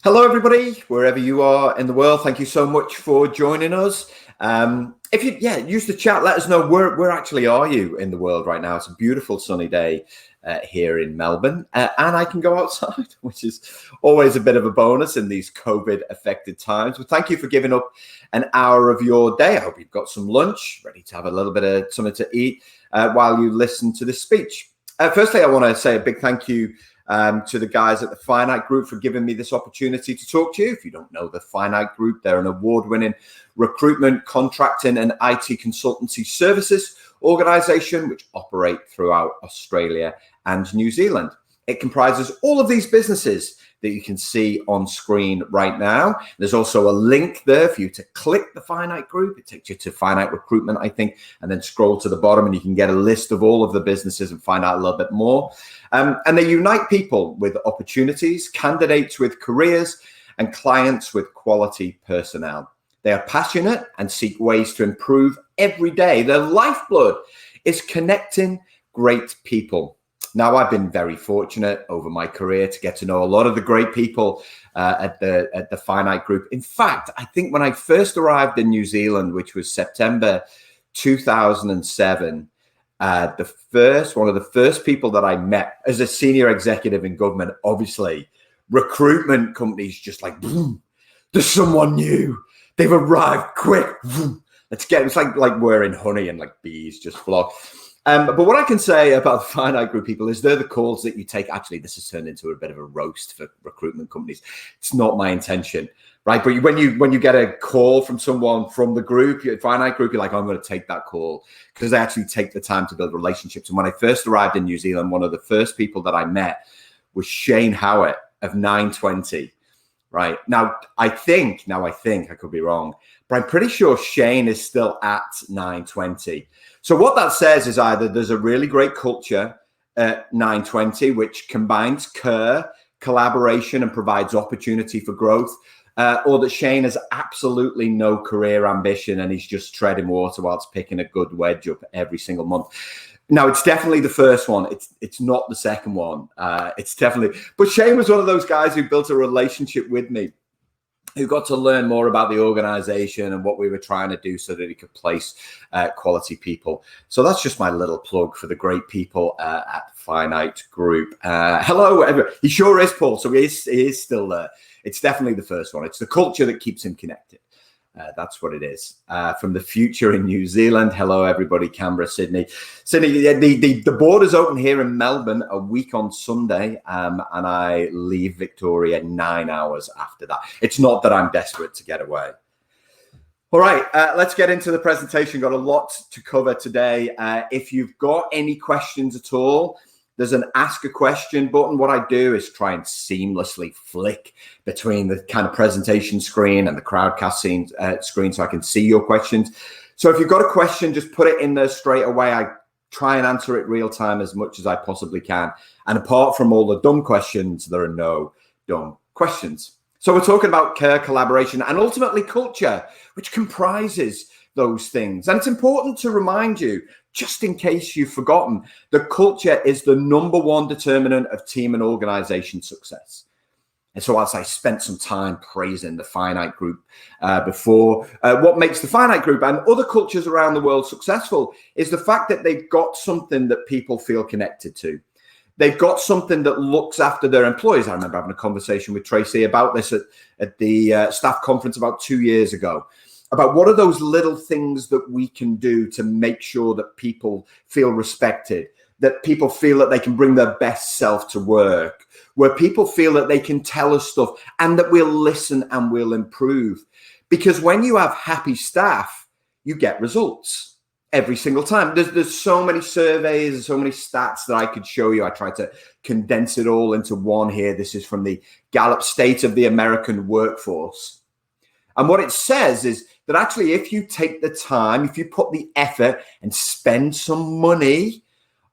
Hello, everybody, wherever you are in the world. Thank you so much for joining us. If you use the chat, let us know where actually are you in the world right now. It's a beautiful sunny day here in Melbourne, and I can go outside, which is always a bit of a bonus in these COVID-affected times. But thank you for giving up an hour of your day. I hope you've got some lunch, ready to have a little bit of something to eat while you listen to this speech. Firstly, I want to say a big thank you to the guys at the Finite Group for giving me this opportunity to talk to you. If you don't know the Finite Group, they're an award-winning recruitment, contracting and IT consultancy services organization which operate throughout Australia and New Zealand. It comprises all of these businesses that you can see on screen right now. There's also a link there for you to click the Finite Group. It takes you to Finite Recruitment, I think, and then scroll to the bottom and you can get a list of all of the businesses and find out a little bit more. And they unite people with opportunities, candidates with careers, and clients with quality personnel. They are passionate and seek ways to improve every day. Their lifeblood is connecting great people. Now, I've been very fortunate over my career to get to know a lot of the great people at the Finite Group. In fact, I think when I first arrived in New Zealand, which was September 2007, one of the first people that I met as a senior executive in government, obviously, recruitment companies just like, boom, there's someone new. They've arrived quick. Boom, let's get it. It's like wearing honey and like bees just flock. But what I can say about the Finite Group people is they're the calls that you take. Actually, this has turned into a bit of a roast for recruitment companies. It's not my intention, right? But when you get a call from someone from the group, your Finite Group, you're like, I'm going to take that call because they actually take the time to build relationships. And when I first arrived in New Zealand, one of the first people that I met was Shane Howard of 920. Right now, I think I could be wrong, but I'm pretty sure Shane is still at 920. So what that says is either there's a really great culture at 920, which combines care, collaboration, and provides opportunity for growth, or that Shane has absolutely no career ambition and he's just treading water whilst picking a good wedge up every single month. Now, it's definitely the first one. It's not the second one. It's definitely. But Shane was one of those guys who built a relationship with me, who got to learn more about the organization and what we were trying to do so that he could place quality people. So that's just my little plug for the great people at Finite Group. Hello, everyone. He sure is, Paul. So he is still there. It's definitely the first one. It's the culture that keeps him connected. That's what it is. From the future in New Zealand. Hello, everybody. Canberra, Sydney. The borders open here in Melbourne a week on Sunday, and I leave Victoria 9 hours after that. It's not that I'm desperate to get away. All right, let's get into the presentation. Got a lot to cover today. If you've got any questions at all, there's an ask a question button. What I do is try and seamlessly flick between the kind of presentation screen and the crowdcast screen so I can see your questions. So if you've got a question, just put it in there straight away. I try and answer it real time as much as I possibly can. And apart from all the dumb questions, there are no dumb questions. So we're talking about care, collaboration, and ultimately culture, which comprises those things. And it's important to remind you, just in case you've forgotten, the culture is the number one determinant of team and organization success. And so as I spent some time praising the Finite Group before, what makes the Finite Group and other cultures around the world successful is the fact that they've got something that people feel connected to. They've got something that looks after their employees. I remember having a conversation with Tracy about this at the staff conference about 2 years ago, about what are those little things that we can do to make sure that people feel respected, that people feel that they can bring their best self to work, where people feel that they can tell us stuff and that we'll listen and we'll improve. Because when you have happy staff, you get results every single time. There's so many surveys and so many stats that I could show you. I tried to condense it all into one here. This is from the Gallup State of the American Workforce. And what it says is that actually, if you take the time, if you put the effort and spend some money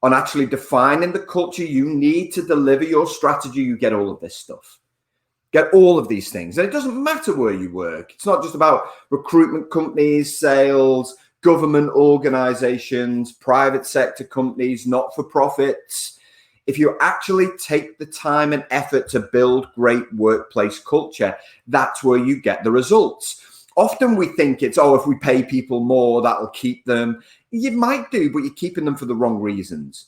on actually defining the culture you need to deliver your strategy, you get all of this stuff. Get all of these things. And it doesn't matter where you work. It's not just about recruitment companies, sales, government organizations, private sector companies, not-for-profits. if you actually take the time and effort to build great workplace culture, that's where you get the results. Often we think it's, oh, if we pay people more, that'll keep them. You might do, but you're keeping them for the wrong reasons.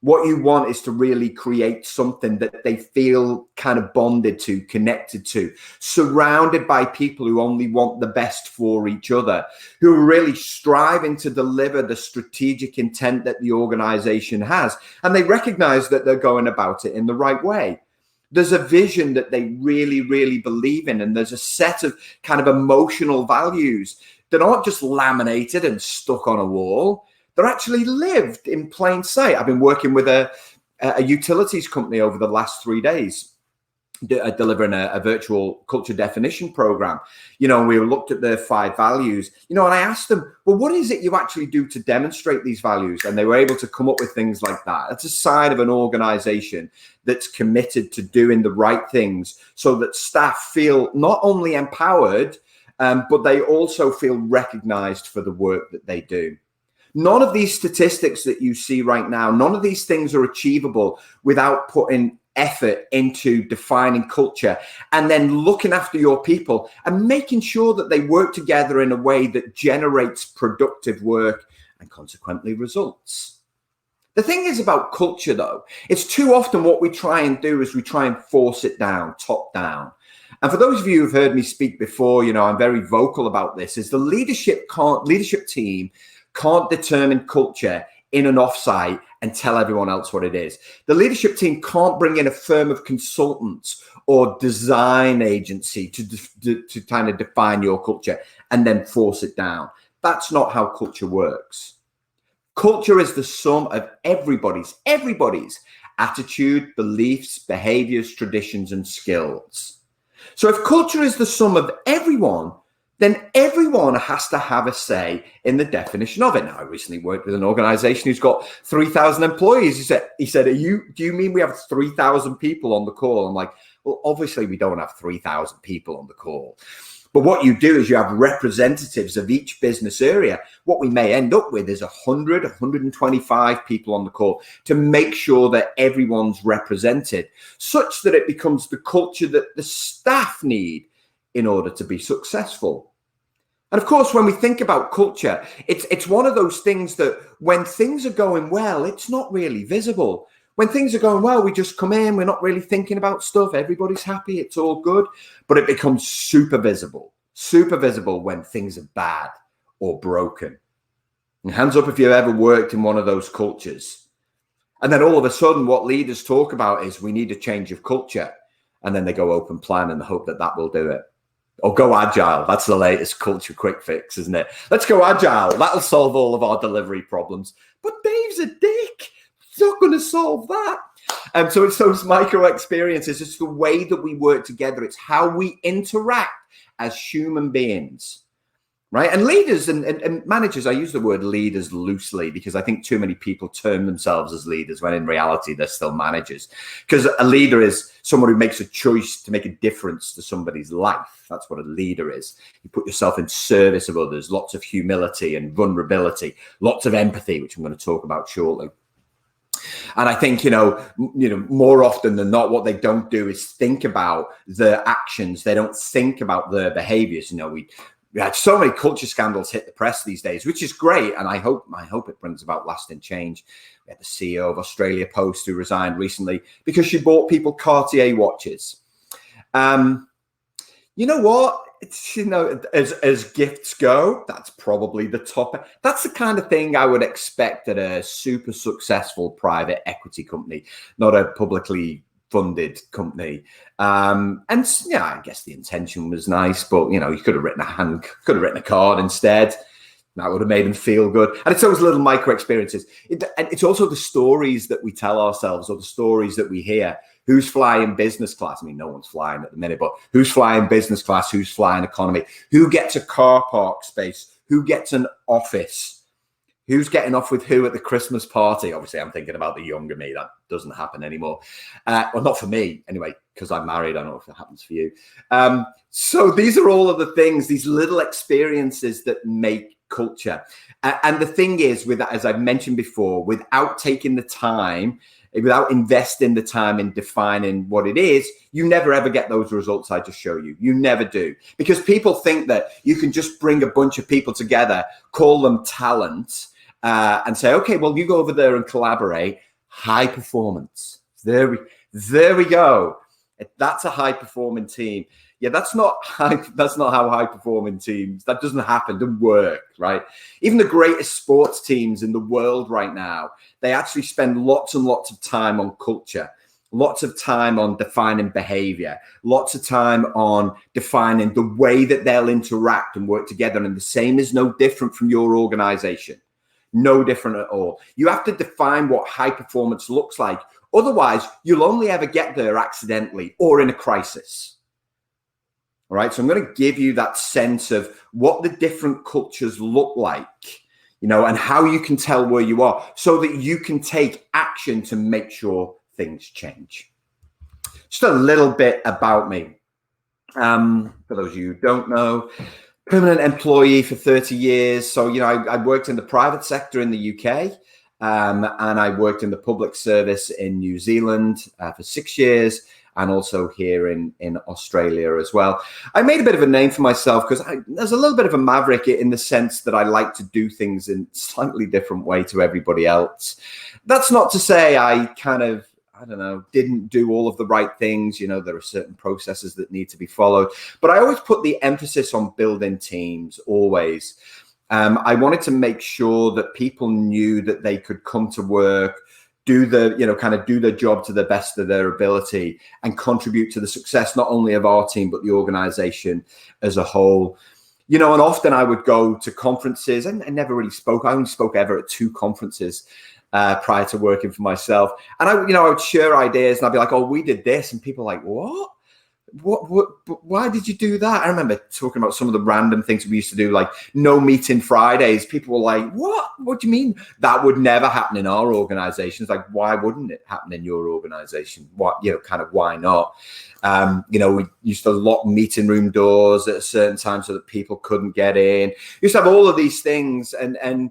What you want is to really create something that they feel kind of bonded to, connected to, surrounded by people who only want the best for each other, who are really striving to deliver the strategic intent that the organization has. And they recognize that they're going about it in the right way. There's a vision that they really, really believe in. And there's a set of kind of emotional values that aren't just laminated and stuck on a wall. They're actually lived in plain sight. I've been working with a utilities company over the last 3 days, delivering a virtual culture definition program. You know, we looked at their 5 values, you know, and I asked them, well, what is it you actually do to demonstrate these values? And they were able to come up with things like that. It's a sign of an organization that's committed to doing the right things so that staff feel not only empowered, but they also feel recognized for the work that they do. None of these statistics that you see right now, none of these things are achievable without putting effort into defining culture and then looking after your people and making sure that they work together in a way that generates productive work and consequently results. The thing is about culture, though, it's too often what we try and do is we try and force it down, top down. And for those of you who've heard me speak before, you know, I'm very vocal about this, is the leadership team can't determine culture in an offsite and tell everyone else what it is. The leadership team can't bring in a firm of consultants or design agency to kind of define your culture and then force it down. That's not how culture works. Culture is the sum of everybody's attitude, beliefs, behaviors, traditions, and skills. So if culture is the sum of everyone, then everyone has to have a say in the definition of it. Now, I recently worked with an organization who's got 3,000 employees. He said, do you mean we have 3,000 people on the call? I'm like, well, obviously we don't have 3,000 people on the call. But what you do is you have representatives of each business area. What we may end up with is 100, 125 people on the call to make sure that everyone's represented, such that it becomes the culture that the staff need in order to be successful. And of course, when we think about culture, it's one of those things that when things are going well, it's not really visible. When things are going well, we just come in, we're not really thinking about stuff. Everybody's happy, it's all good. But it becomes super visible when things are bad or broken. And hands up if you've ever worked in one of those cultures. And then all of a sudden, what leaders talk about is we need a change of culture. And then they go open plan and hope that that will do it. Or go agile. That's the latest culture quick fix, isn't it? Let's go agile. That'll solve all of our delivery problems. But Dave's a dick. It's not going to solve that. And so it's those micro experiences. It's the way that we work together. It's how we interact as human beings. Right? And leaders and managers, I use the word leaders loosely because I think too many people term themselves as leaders when in reality they're still managers. Because a leader is someone who makes a choice to make a difference to somebody's life. That's what a leader is. You put yourself in service of others, lots of humility and vulnerability, lots of empathy, which I'm going to talk about shortly. And I think, you know, more often than not, what they don't do is think about their actions. They don't think about their behaviors. You know, we had so many culture scandals hit the press these days, which is great. And I hope it brings about lasting change. We had the CEO of Australia Post who resigned recently because she bought people Cartier watches. You know what? It's, you know, as gifts go, that's probably the top. That's the kind of thing I would expect at a super successful private equity company, not a publicly funded company. And yeah, I guess the intention was nice, but you know, you could have written a card instead. That would have made them feel good. And it's those little micro experiences. And it's also the stories that we tell ourselves or the stories that we hear. Who's flying business class? I mean, no one's flying at the minute, but who's flying business class? Who's flying economy? Who gets a car park space? Who gets an office? Who's getting off with who at the Christmas party? Obviously, I'm thinking about the younger me. That doesn't happen anymore. Well, not for me anyway, because I'm married. I don't know if it happens for you. So these are all of the things, these little experiences that make culture. And the thing is, with that, as I've mentioned before, without taking the time, without investing the time in defining what it is, you never ever get those results I just show you. You never do. Because people think that you can just bring a bunch of people together, call them talent, and say, okay, well, you go over there and collaborate. High performance. There we go. That's a high performing team. Yeah, that's not how high performing teams, that doesn't happen, doesn't work, right? Even the greatest sports teams in the world right now, they actually spend lots and lots of time on culture, lots of time on defining behavior, lots of time on defining the way that they'll interact and work together. And the same is no different from your organization. No different at all. You have to define what high performance looks like. Otherwise, you'll only ever get there accidentally or in a crisis. All right. So I'm going to give you that sense of what the different cultures look like, and how you can tell where you are so that you can take action to make sure things change. Just a little bit about me. For those of you who don't know, permanent employee for 30 years. So, I worked in the private sector in the UK, and I worked in the public service in New Zealand for 6 years, and also here in Australia as well. I made a bit of a name for myself because there's a little bit of a maverick in the sense that I like to do things in a slightly different way to everybody else. That's not to say I didn't do all of the right things. There are certain processes that need to be followed, but I always put the emphasis on building teams, always. I wanted to make sure that people knew that they could come to work, do their job to the best of their ability and contribute to the success, not only of our team, but the organization as a whole. And often I would go to conferences and I never really spoke. I only spoke ever at 2 conferences prior to working for myself. And I would share ideas and I'd be like, oh, we did this. And people are like, what? Why did you do that? I remember talking about some of the random things we used to do, like no meeting Fridays. People were like, what do you mean? That would never happen in our organizations. Like, why wouldn't it happen in your organization? Why not? We used to lock meeting room doors at a certain time so that people couldn't get in. We used to have all of these things. And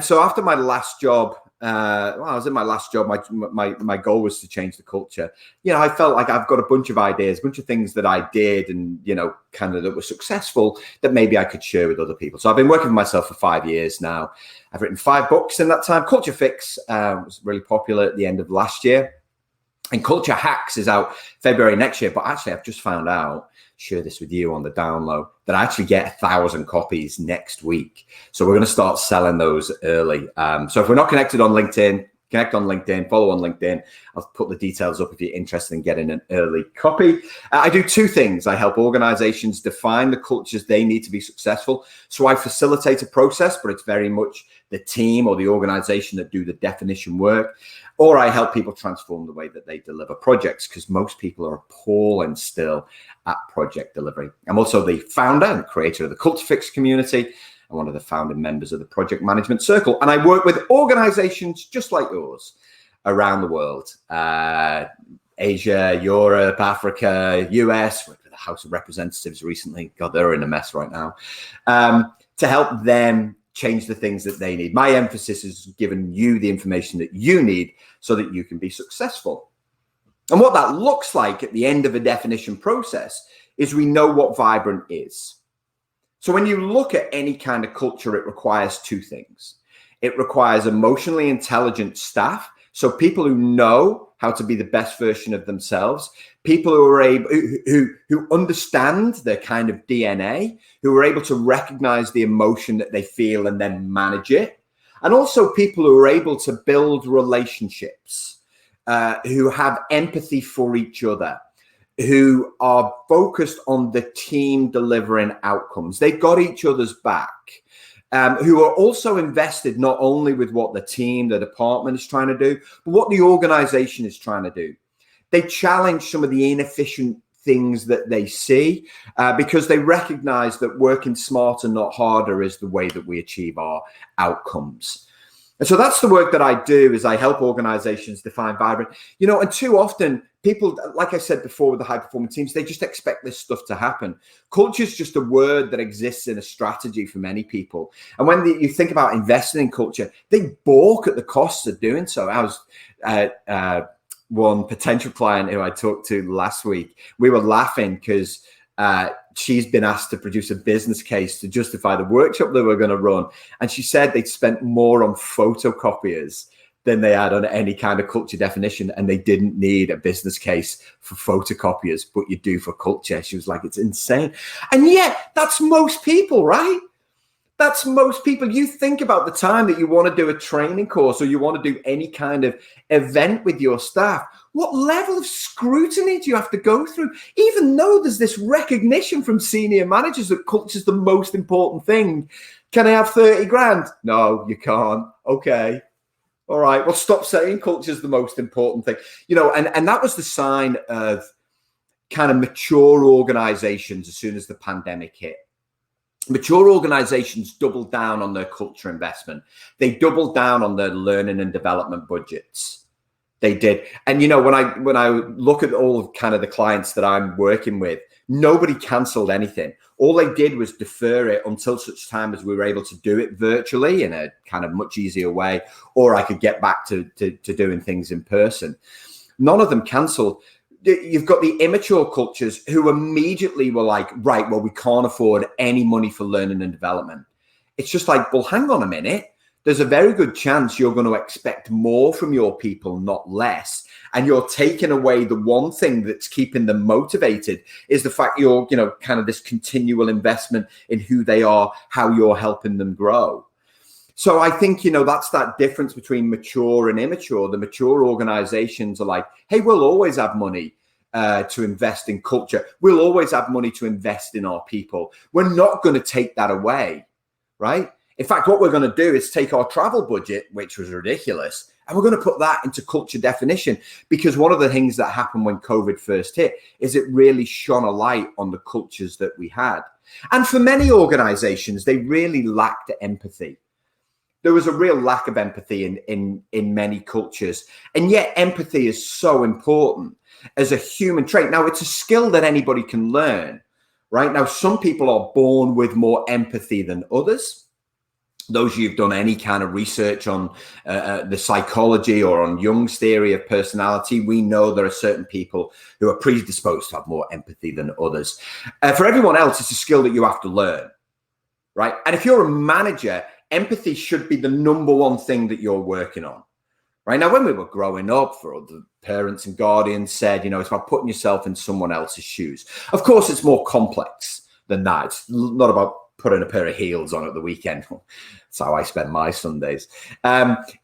so after my last job, I was in my last job. My goal was to change the culture. I felt like I've got a bunch of ideas, a bunch of things that I did and, that were successful that maybe I could share with other people. So I've been working for myself for 5 years now. I've written 5 books in that time. Culture Fix was really popular at the end of last year. And Culture Hacks is out February next year. But actually, I've just found out, share this with you on the download, that I actually get 1,000 copies next week. So we're going to start selling those early. So if we're not connected on LinkedIn, connect on LinkedIn, follow on LinkedIn. I'll put the details up if you're interested in getting an early copy. I do 2 things. I help organizations define the cultures they need to be successful. So I facilitate a process, but it's very much the team or the organization that do the definition work. Or I help people transform the way that they deliver projects, because most people are appalling still at project delivery. I'm also the founder and creator of the Culture Fix community. I'm one of the founding members of the Project Management Circle. And I work with organizations just like yours around the world. Asia, Europe, Africa, US, worked with the House of Representatives recently. God, they're in a mess right now. To help them change the things that they need. My emphasis is giving you the information that you need so that you can be successful. And what that looks like at the end of a definition process is we know what vibrant is. So when you look at any kind of culture, it requires 2 things. It requires emotionally intelligent staff. So people who know how to be the best version of themselves, people who are able, who understand their kind of DNA, who are able to recognize the emotion that they feel and then manage it. And also people who are able to build relationships, who have empathy for each other, who are focused on the team delivering outcomes. They've got each other's back. Who are also invested not only with what the team, the department is trying to do, but what the organization is trying to do. They challenge some of the inefficient things that they see because they recognize that working smarter, not harder, is the way that we achieve our outcomes. And so that's the work that I do, is I help organizations define vibrant, and too often people, like I said before with the high performing teams, they just expect this stuff to happen. Culture is just a word that exists in a strategy for many people. And when you think about investing in culture, they balk at the costs of doing so. I was one potential client who I talked to last week, we were laughing because she's been asked to produce a business case to justify the workshop that we're going to run. And she said they'd spent more on photocopiers than they had on any kind of culture definition. And they didn't need a business case for photocopiers, but you do for culture. She was like, it's insane. And yet that's most people, right? That's most people. You think about the time that you want to do a training course or you want to do any kind of event with your staff. What level of scrutiny do you have to go through? Even though there's this recognition from senior managers that culture is the most important thing. Can I have 30 grand? No, you can't. Okay. All right. Well, stop saying culture is the most important thing. And that was the sign of kind of mature organizations as soon as the pandemic hit. Mature organizations doubled down on their culture investment. They doubled down on their learning and development budgets. They did. And, when I look at all of kind of the clients that I'm working with, nobody canceled anything. All they did was defer it until such time as we were able to do it virtually in a kind of much easier way, or I could get back to doing things in person. None of them canceled. You've got the immature cultures who immediately were like, right, well, we can't afford any money for learning and development. It's just like, well, hang on a minute. There's a very good chance you're going to expect more from your people, not less. And you're taking away the one thing that's keeping them motivated is the fact you're, kind of this continual investment in who they are, how you're helping them grow. So I think, that's that difference between mature and immature. The mature organizations are like, hey, we'll always have money to invest in culture. We'll always have money to invest in our people. We're not going to take that away, right? In fact, what we're going to do is take our travel budget, which was ridiculous, and we're going to put that into culture definition, because one of the things that happened when COVID first hit is it really shone a light on the cultures that we had. And for many organizations, they really lacked empathy. There was a real lack of empathy in many cultures. And yet empathy is so important as a human trait. Now, it's a skill that anybody can learn, right? Now, some people are born with more empathy than others. Those of you who've done any kind of research on the psychology or on Jung's theory of personality, we know there are certain people who are predisposed to have more empathy than others. For everyone else, it's a skill that you have to learn, right? And if you're a manager, empathy should be the number one thing that you're working on, right? Now, when we were growing up, for the parents and guardians said, it's about putting yourself in someone else's shoes. Of course, it's more complex than that. It's not about putting a pair of heels on at the weekend. That's how I spend my Sundays.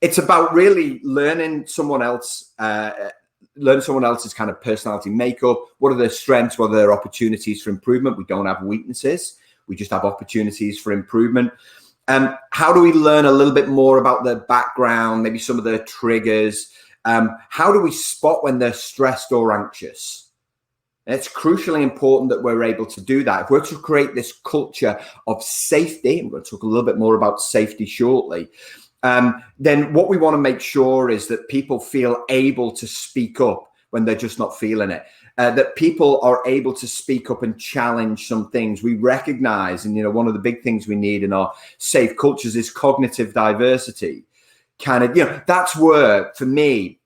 It's about really learning someone else, learn someone else's kind of personality makeup. What are their strengths? What are their opportunities for improvement? We don't have weaknesses. We just have opportunities for improvement. How do we learn a little bit more about their background, maybe some of their triggers? How do we spot when they're stressed or anxious? And it's crucially important that we're able to do that. If we're to create this culture of safety, and we're going to talk a little bit more about safety shortly, then what we want to make sure is that people feel able to speak up when they're just not feeling it. That people are able to speak up and challenge some things. We recognize, and one of the big things we need in our safe cultures is cognitive diversity. That's where, for me,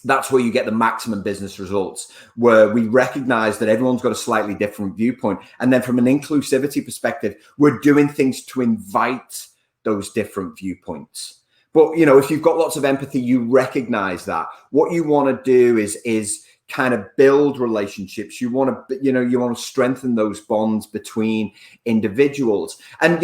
that's where you get the maximum business results, where we recognize that everyone's got a slightly different viewpoint. And then from an inclusivity perspective, we're doing things to invite those different viewpoints. But, if you've got lots of empathy, you recognize that. What you want to do is kind of build relationships. You want to strengthen those bonds between individuals. And,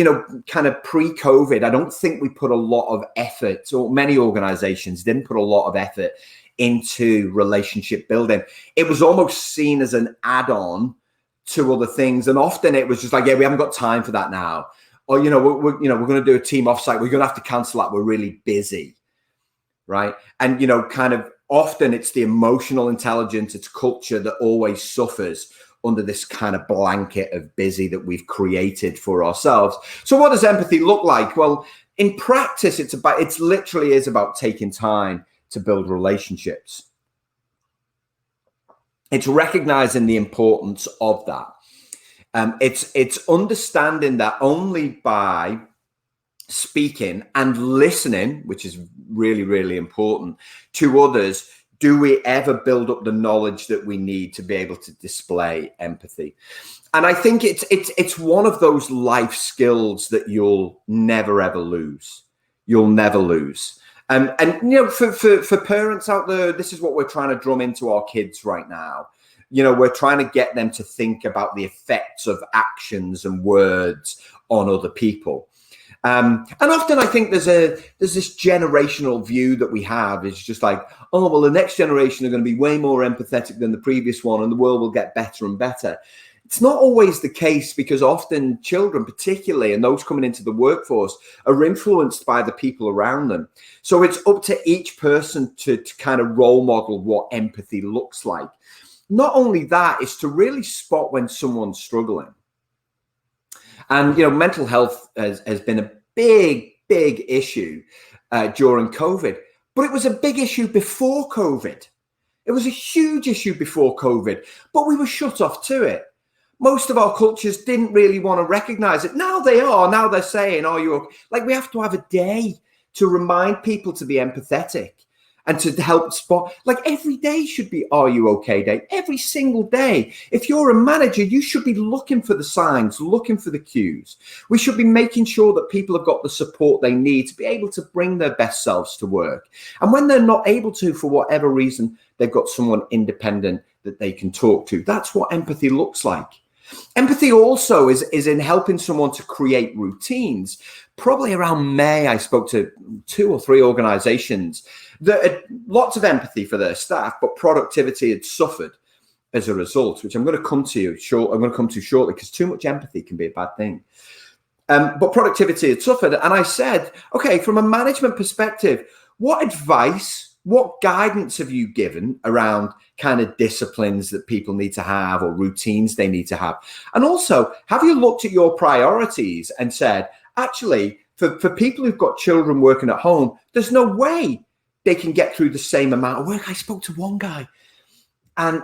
kind of pre-COVID, I don't think we put a lot of effort, or many organizations didn't put a lot of effort into relationship building. It was almost seen as an add-on to other things. And often it was just like, yeah, we haven't got time for that now. Or, we're going to do a team offsite. We're going to have to cancel that. We're really busy. Right. And, kind of often it's the emotional intelligence, it's culture that always suffers under this kind of blanket of busy that we've created for ourselves. So what does empathy look like? Well, In practice, it's literally is about taking time to build relationships. It's recognizing the importance of that. It's understanding that only by speaking and listening, which is really, really important, to others, do we ever build up the knowledge that we need to be able to display empathy. And I think it's one of those life skills that you'll never ever lose. You'll never lose. And for parents out there, this is what we're trying to drum into our kids right now. We're trying to get them to think about the effects of actions and words on other people. And often I think there's this generational view that we have. It's just like, oh, well, the next generation are going to be way more empathetic than the previous one, and the world will get better and better. It's not always the case, because often children, particularly, and those coming into the workforce, are influenced by the people around them. So it's up to each person to kind of role model what empathy looks like. Not only that, is to really spot when someone's struggling. And, mental health has been a big issue during COVID, but it was a big issue before COVID. It was a huge issue before COVID, but we were shut off to it. Most of our cultures didn't really want to recognize it. Now they are. Now they're saying, "Are you okay?" Like, we have to have a day to remind people to be empathetic and to help spot. Like, every day should be "Are you okay?" day. Every single day. If you're a manager, you should be looking for the signs, looking for the cues. We should be making sure that people have got the support they need to be able to bring their best selves to work. And when they're not able to, for whatever reason, they've got someone independent that they can talk to. That's what empathy looks like. Empathy also is in helping someone to create routines. Probably around May, I spoke to 2 or 3 organizations that had lots of empathy for their staff, but productivity had suffered as a result, which I'm going to come to shortly, because too much empathy can be a bad thing. But productivity had suffered. And I said, okay, from a management perspective, what advice, what guidance have you given around kind of disciplines that people need to have, or routines they need to have? And also, have you looked at your priorities and said, actually, for people who've got children working at home, there's no way they can get through the same amount of work. I spoke to one guy and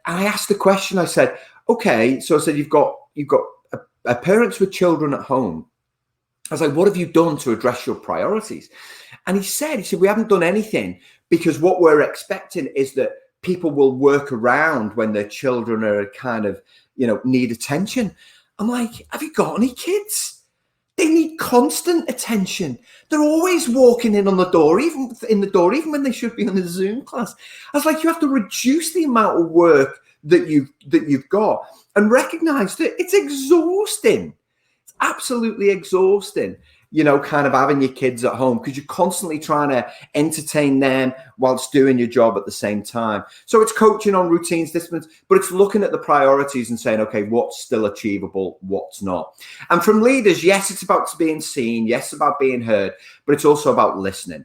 I asked the question, I said, okay, so I said, you've got parents with children at home. I was like, what have you done to address your priorities? And he said, we haven't done anything, because what we're expecting is that people will work around when their children are kind of, need attention. I'm like, have you got any kids? They need constant attention. They're always walking in on the door, even when they should be in a Zoom class. I was like, you have to reduce the amount of work that you've got, and recognize that it's exhausting. It's absolutely exhausting. Kind of having your kids at home, because you're constantly trying to entertain them whilst doing your job at the same time. So it's coaching on routines, disciplines, but it's looking at the priorities and saying, okay, what's still achievable, what's not. And from leaders, yes, it's about being seen. Yes, it's about being heard, but it's also about listening.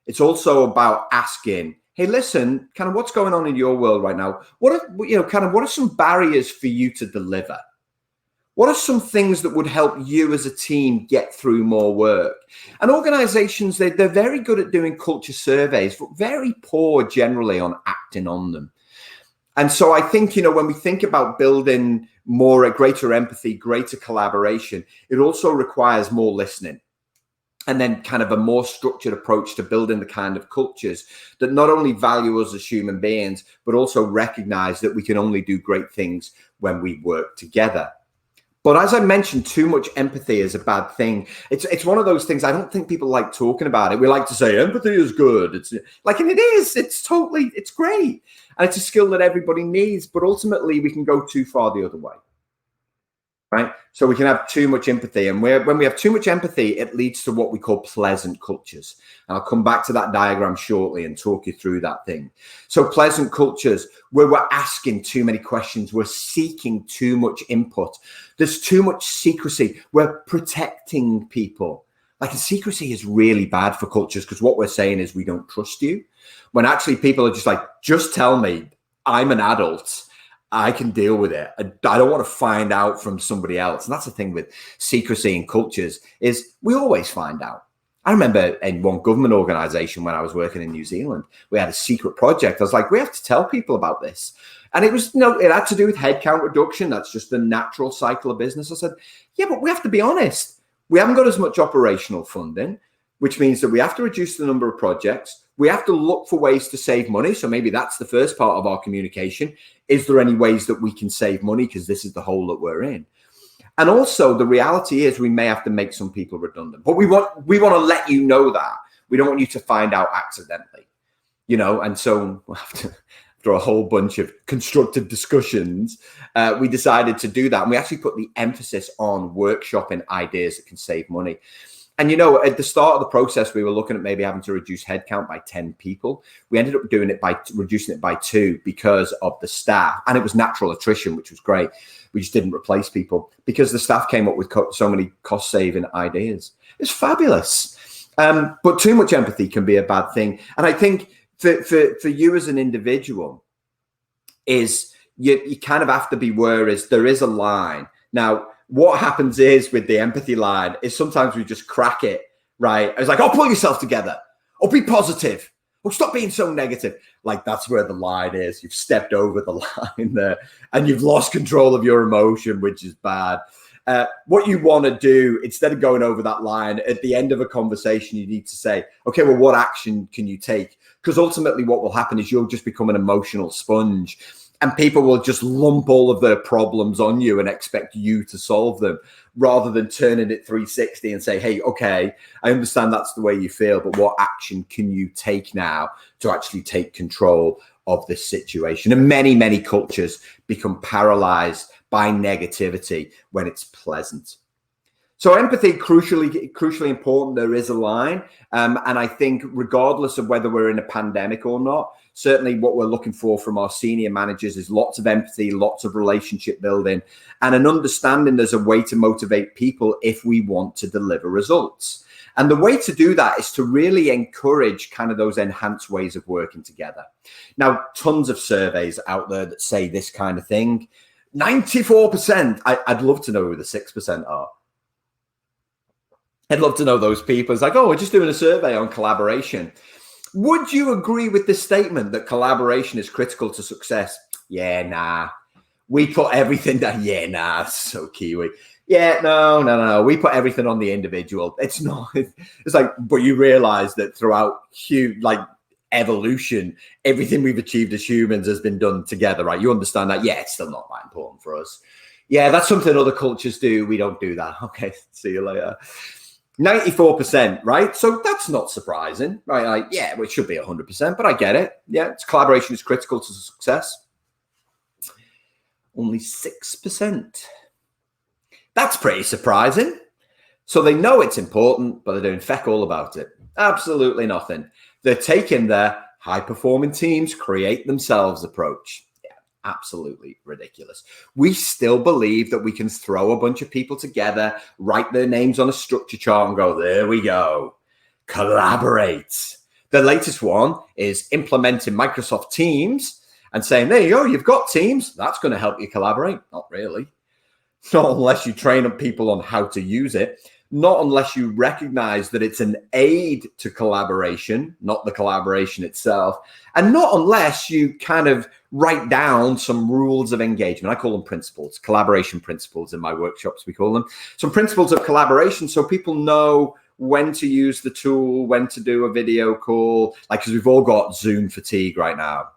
It's also about asking, hey, listen, kind of what's going on in your world right now? What are some barriers for you to deliver? What are some things that would help you as a team get through more work? And organizations, they're very good at doing culture surveys, but very poor generally on acting on them. And so I think, when we think about building greater empathy, greater collaboration, it also requires more listening. And then kind of a more structured approach to building the kind of cultures that not only value us as human beings, but also recognize that we can only do great things when we work together. But as I mentioned, too much empathy is a bad thing. It's one of those things, I don't think people like talking about it. We like to say empathy is good. It's like, and it is. It's great. And it's a skill that everybody needs. But ultimately, we can go too far the other way. Right? So we can have too much empathy. And when we have too much empathy, it leads to what we call pleasant cultures. And I'll come back to that diagram shortly and talk you through that thing. So pleasant cultures, where we're asking too many questions, we're seeking too much input. There's too much secrecy. We're protecting people. Like, secrecy is really bad for cultures, because what we're saying is we don't trust you. When actually people are just like, just tell me, I'm an adult. I can deal with it. I don't want to find out from somebody else. And that's the thing with secrecy in cultures is we always find out. I remember in one government organization when I was working in New Zealand, we had a secret project. I was like, we have to tell people about this. And it was, it had to do with headcount reduction. That's just the natural cycle of business. I said, yeah, but we have to be honest. We haven't got as much operational funding, which means that we have to reduce the number of projects. We have to look for ways to save money. So maybe that's the first part of our communication. Is there any ways that we can save money? Because this is the hole that we're in. And also the reality is we may have to make some people redundant, but we want to let you know that. We don't want you to find out accidentally, and so after a whole bunch of constructive discussions, we decided to do that. And we actually put the emphasis on workshopping ideas that can save money. And, at the start of the process, we were looking at maybe having to reduce headcount by 10 people. We ended up doing it by reducing it by 2 because of the staff. And it was natural attrition, which was great. We just didn't replace people because the staff came up with so many cost-saving ideas. It's fabulous. But too much empathy can be a bad thing. And I think for you as an individual is you kind of have to be aware is there is a line. Now, what happens is with the empathy line is sometimes we just crack it, right? It's like, oh, pull yourself together. Oh, be positive. Oh, stop being so negative. Like that's where the line is. You've stepped over the line there and you've lost control of your emotion, which is bad. What you want to do, instead of going over that line, at the end of a conversation, you need to say, okay, well, what action can you take? Because ultimately what will happen is you'll just become an emotional sponge. And people will just lump all of their problems on you and expect you to solve them rather than turning it 360 and say, hey, okay, I understand that's the way you feel, but what action can you take now to actually take control of this situation? And many, many cultures become paralyzed by negativity when it's pleasant. So empathy, crucially important. There is a line. And I think regardless of whether we're in a pandemic or not, certainly what we're looking for from our senior managers is lots of empathy, lots of relationship building, and an understanding there's a way to motivate people if we want to deliver results. And the way to do that is to really encourage kind of those enhanced ways of working together. Now, tons of surveys out there that say this kind of thing. 94%. I'd love to know who the 6% are. I'd love to know those people. It's like, oh, we're just doing a survey on collaboration. Would you agree with the statement that collaboration is critical to success? Yeah, nah. We put everything down. Yeah, nah. So Kiwi. Yeah, no. We put everything on the individual. It's not. It's like, but you realize that throughout evolution, everything we've achieved as humans has been done together, right? You understand that? Yeah, it's still not that important for us. Yeah, that's something other cultures do. We don't do that. Okay, see you later. 94%, right? So that's not surprising, right? Like, yeah, well, it should be 100%, but I get it. Yeah, it's collaboration is critical to success. Only 6%. That's pretty surprising. So they know it's important, but they're doing feck all about it. Absolutely nothing. They're taking their high-performing teams create themselves approach. Absolutely ridiculous. We still believe that we can throw a bunch of people together, write their names on a structure chart and go, there we go. Collaborate. The latest one is implementing Microsoft Teams and saying, there you go, you've got Teams. That's going to help you collaborate. Not really. Not unless you train up people on how to use it. Not unless you recognize that it's an aid to collaboration, not the collaboration itself. And not unless you kind of write down some rules of engagement. I call them principles, collaboration principles in my workshops, we call them. Some principles of collaboration so people know when to use the tool, when to do a video call, like, because we've all got Zoom fatigue right now,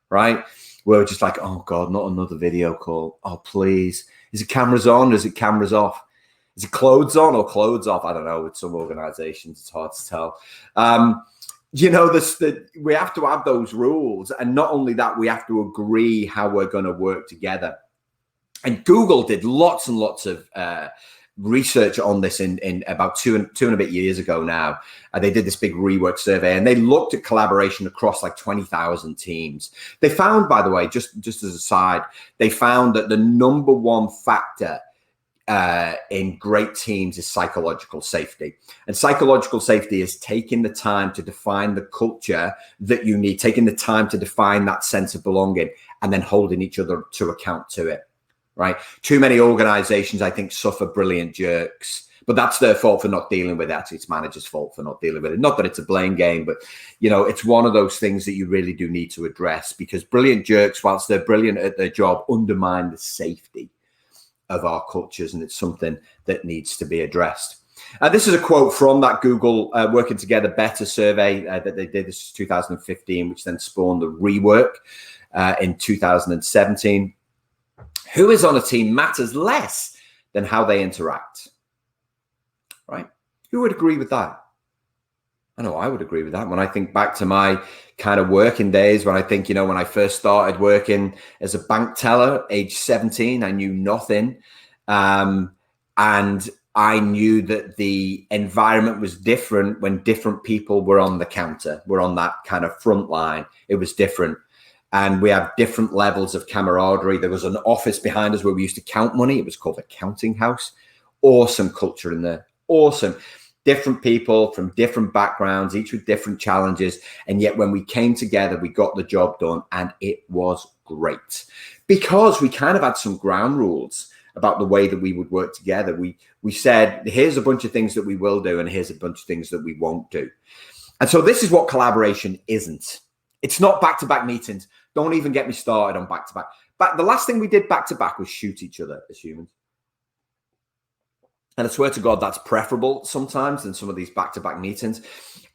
right? We're just like, oh God, not another video call. Oh, please. Is it cameras on or is it cameras off? Is it clothes on or clothes off? I don't know. With some organizations, it's hard to tell. We have to have those rules. And not only that, we have to agree how we're going to work together. And Google did lots and lots of research on this in about two and a bit years ago now. They did this big rework survey and they looked at collaboration across like 20,000 teams. They found, by the way, just as a side, they found that the number one factor in great teams is psychological safety. And psychological safety is taking the time to define the culture that you need, taking the time to define that sense of belonging, and then holding each other to account to it, right? Too many organizations, I think, suffer brilliant jerks, but that's their fault for not dealing with it. Actually, it's managers' fault for not dealing with it. Not that it's a blame game, but, you know, it's one of those things that you really do need to address, because brilliant jerks, whilst they're brilliant at their job, undermine the safety of our cultures, and it's something that needs to be addressed. This is a quote from that Google Working Together Better survey that they did. This is 2015, which then spawned the rework in 2017. Who is on a team matters less than how they interact, right? Who would agree with that? I know I would agree with that. When I think back to my kind of working days, when I think, you know, when I first started working as a bank teller, age 17, I knew nothing. And I knew that the environment was different when different people were on the counter, were on that kind of front line. It was different. And we have different levels of camaraderie. There was an office behind us where we used to count money. It was called a counting house. Awesome culture in there. Awesome. Different people from different backgrounds, each with different challenges. And yet when we came together, we got the job done, and it was great because we kind of had some ground rules about the way that we would work together. We said, here's a bunch of things that we will do, and here's a bunch of things that we won't do. And so this is what collaboration isn't. It's not back-to-back meetings. Don't even get me started on back-to-back. The last thing we did back-to-back was shoot each other as humans. And I swear to God, that's preferable sometimes than some of these back-to-back meetings.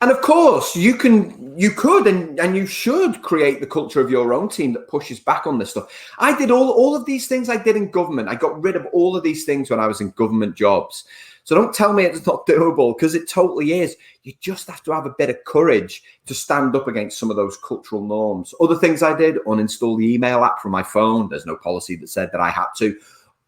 And of course, you could and you should create the culture of your own team that pushes back on this stuff. I did all of these things I did in government. I got rid of all of these things when I was in government jobs. So don't tell me it's not doable, because it totally is. You just have to have a bit of courage to stand up against some of those cultural norms. Other things I did, uninstall the email app from my phone. There's no policy that said that I had to,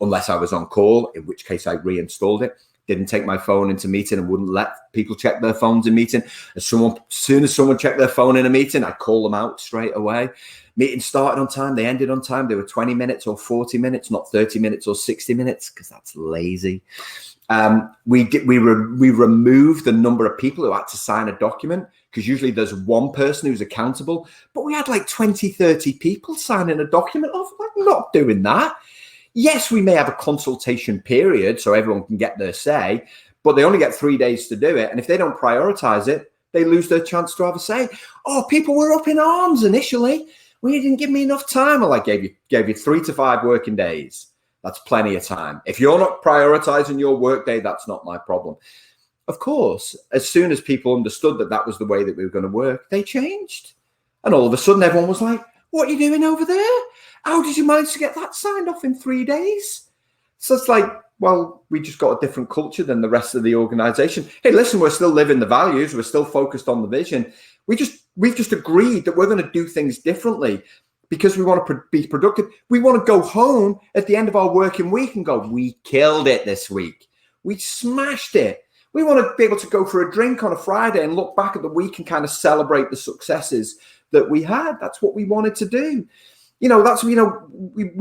unless I was on call, in which case I reinstalled it. Didn't take my phone into meeting and wouldn't let people check their phones in meeting. As soon as someone checked their phone in a meeting, I'd call them out straight away. Meetings started on time. They ended on time. They were 20 minutes or 40 minutes, not 30 minutes or 60 minutes, because that's lazy. We removed the number of people who had to sign a document, because usually there's one person who's accountable, but we had like 20, 30 people signing a document. Oh, I'm not doing that. Yes, we may have a consultation period so everyone can get their say, but they only get 3 days to do it. And if they don't prioritize it, they lose their chance to have a say. Oh, people were up in arms initially. Well, you didn't give me enough time. Well, I gave you 3 to 5 working days. That's plenty of time. If you're not prioritizing your workday, that's not my problem. Of course, as soon as people understood that that was the way that we were going to work, they changed. And all of a sudden, everyone was like, what are you doing over there? How did you manage to get that signed off in 3 days? So it's like, well, we just got a different culture than the rest of the organization. Hey, listen, we're still living the values. We're still focused on the vision. We've just agreed that we're going to do things differently because we want to be productive. We want to go home at the end of our working week and go, we killed it this week. We smashed it. We want to be able to go for a drink on a Friday and look back at the week and kind of celebrate the successes that we had. That's what we wanted to do. We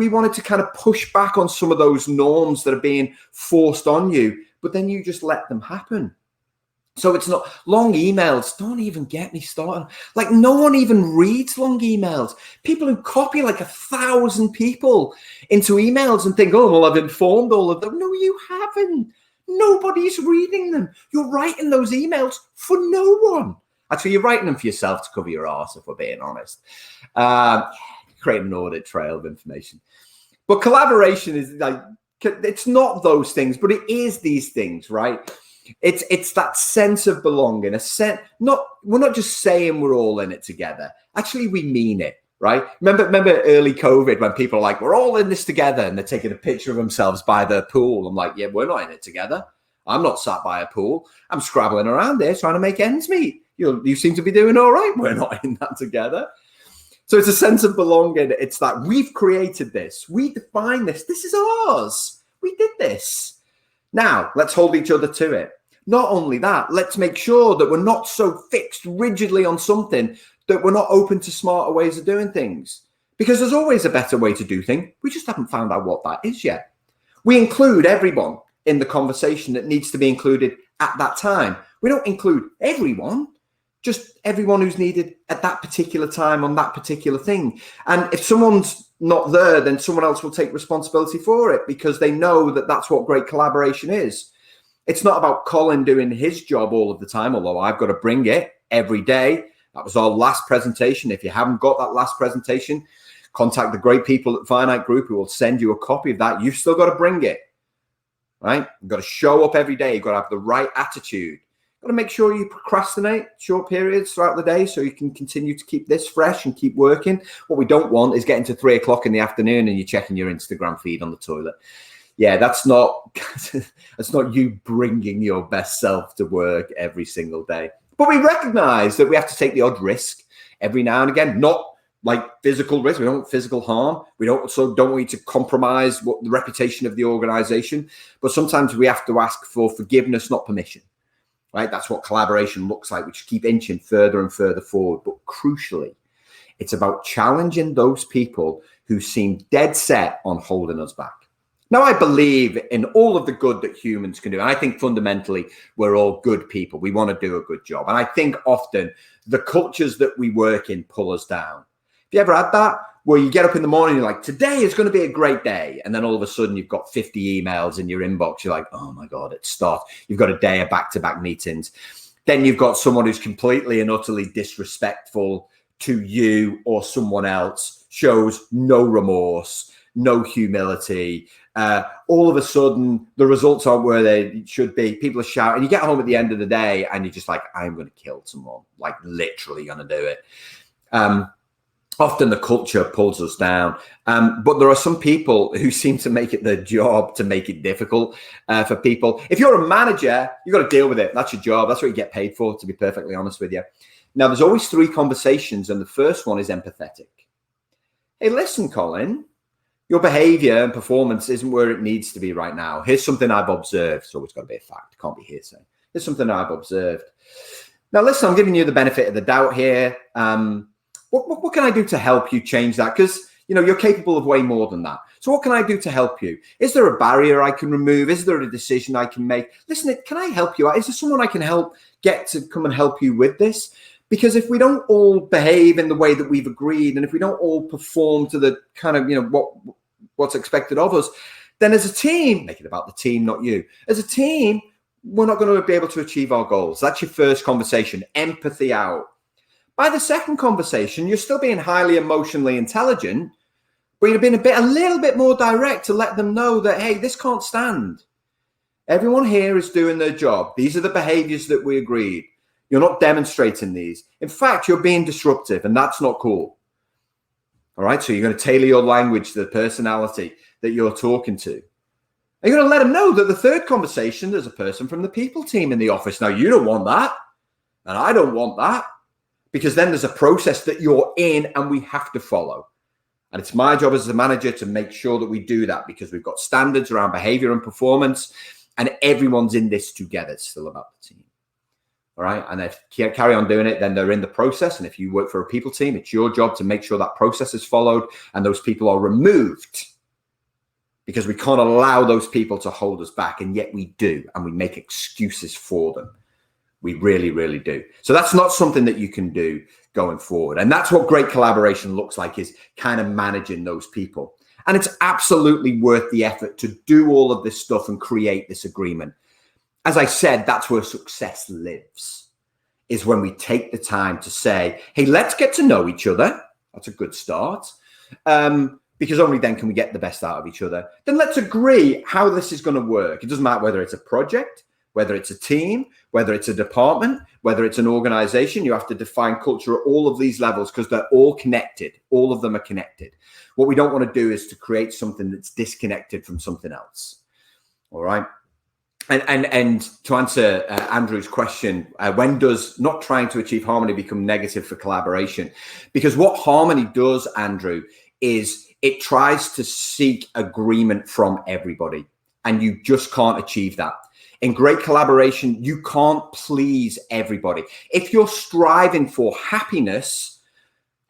wanted to kind of push back on some of those norms that are being forced on you, but then you just let them happen. So it's not long emails. Don't even get me started. Like, no one even reads long emails. People who copy like 1,000 people into emails and think, oh, well, I've informed all of them. No, you haven't. Nobody's reading them. You're writing those emails for no one. Actually, you're writing them for yourself to cover your arse, if we're being honest. Create an audit trail of information. But collaboration is like, it's not those things, but it is these things, right? It's that sense of belonging, we're not just saying we're all in it together. Actually, we mean it, right? Remember early COVID when people are like, we're all in this together, and they're taking a picture of themselves by their pool. I'm like, yeah, we're not in it together. I'm not sat by a pool. I'm scrabbling around there trying to make ends meet. You seem to be doing all right. We're not in that together. So it's a sense of belonging. It's that we've created this. We define this. This is ours. We did this. Now, let's hold each other to it. Not only that, let's make sure that we're not so fixed rigidly on something that we're not open to smarter ways of doing things. Because there's always a better way to do things. We just haven't found out what that is yet. We include everyone. in the conversation that needs to be included at that time. We don't include everyone, just everyone who's needed at that particular time on that particular thing. And if someone's not there, then someone else will take responsibility for it, because they know that that's what great collaboration is. It's not about Colin doing his job all of the time, although I've got to bring it every day. That was our last presentation. If you haven't got that last presentation, contact the great people at Finite Group who will send you a copy of that. You've still got to bring it, right? You've got to show up every day. You've got to have the right attitude. You've got to make sure you procrastinate short periods throughout the day so you can continue to keep this fresh and keep working. What we don't want is getting to 3 o'clock in the afternoon and you're checking your Instagram feed on the toilet. Yeah, that's not you bringing your best self to work every single day. But we recognize that we have to take the odd risk every now and again, not like physical risk. We don't want physical harm. We don't want you to compromise the reputation of the organization. But sometimes we have to ask for forgiveness, not permission, right? That's what collaboration looks like. We just keep inching further and further forward. But crucially, it's about challenging those people who seem dead set on holding us back. Now, I believe in all of the good that humans can do. And I think fundamentally, we're all good people. We want to do a good job. And I think often the cultures that we work in pull us down. Have you ever had that? Where you get up in the morning, you're like, today is going to be a great day. And then all of a sudden you've got 50 emails in your inbox. You're like, oh my God, it starts. You've got a day of back-to-back meetings. Then you've got someone who's completely and utterly disrespectful to you or someone else, shows no remorse, no humility. All of a sudden, the results aren't where they should be. People are shouting. You get home at the end of the day and you're just like, I'm going to kill someone, like literally going to do it. Often the culture pulls us down. But there are some people who seem to make it their job to make it difficult for people. If you're a manager, you've got to deal with it. That's your job. That's what you get paid for, to be perfectly honest with you. Now, there's always 3 conversations, and the first one is empathetic. Hey, listen, Colin, your behavior and performance isn't where it needs to be right now. Here's something I've observed. So it's got to be a fact. It can't be hearsay. Here's something I've observed. Now, listen, I'm giving you the benefit of the doubt here. What can I do to help you change that? Because, you know, you're capable of way more than that. So what can I do to help you? Is there a barrier I can remove? Is there a decision I can make? Listen, can I help you out? Is there someone I can help get to come and help you with this? Because if we don't all behave in the way that we've agreed, and if we don't all perform to the kind of, you know, what's expected of us, then as a team, make it about the team, not you. As a team, we're not going to be able to achieve our goals. That's your first conversation, empathy out. By the second conversation, you're still being highly emotionally intelligent, but you're being a little bit more direct to let them know that, hey, this can't stand. Everyone here is doing their job. These are the behaviors that we agreed. You're not demonstrating these. In fact, you're being disruptive, and that's not cool. All right, so you're going to tailor your language to the personality that you're talking to. And you're going to let them know that the third conversation, there's a person from the people team in the office. Now, you don't want that, and I don't want that, because then there's a process that you're in and we have to follow. And it's my job as a manager to make sure that we do that, because we've got standards around behavior and performance, and everyone's in this together. It's still about the team. All right. And if you carry on doing it, then they're in the process. And if you work for a people team, it's your job to make sure that process is followed and those people are removed, because we can't allow those people to hold us back. And yet we do. And we make excuses for them. We really, really do. So that's not something that you can do going forward. And that's what great collaboration looks like, is kind of managing those people. And it's absolutely worth the effort to do all of this stuff and create this agreement. As I said, that's where success lives, is when we take the time to say, hey, let's get to know each other. That's a good start, because only then can we get the best out of each other. Then let's agree how this is going to work. It doesn't matter whether it's a project, whether it's a team, whether it's a department, whether it's an organization. You have to define culture at all of these levels, because they're all connected. All of them are connected. What we don't want to do is to create something that's disconnected from something else. All right. And to answer Andrew's question, when does not trying to achieve harmony become negative for collaboration? Because what harmony does, Andrew, is it tries to seek agreement from everybody, and you just can't achieve that. In great collaboration, you can't please everybody. If you're striving for happiness,